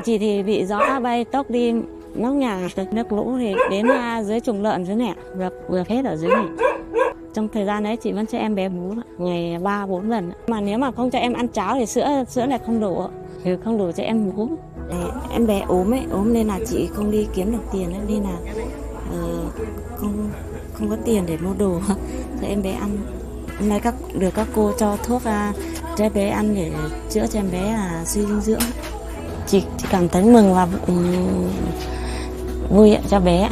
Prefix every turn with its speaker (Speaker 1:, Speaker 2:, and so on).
Speaker 1: chị thì bị gió bay tốc đi nóc nhà, nước lũ thì đến dưới chuồng lợn dưới này, vừa hết ở dưới này. Trong thời gian đấy chị vẫn cho em bé bú ngày 3-4 lần. Mà nếu mà không cho em ăn cháo thì sữa này không đủ, thì không đủ cho em bú. Em bé ốm nên là chị không đi kiếm được tiền nên là không có tiền để mua đồ cho em bé ăn. Hôm nay các cô cho thuốc cho em bé ăn để chữa cho em bé suy dinh dưỡng. Chị cảm thấy mừng và vui cho bé.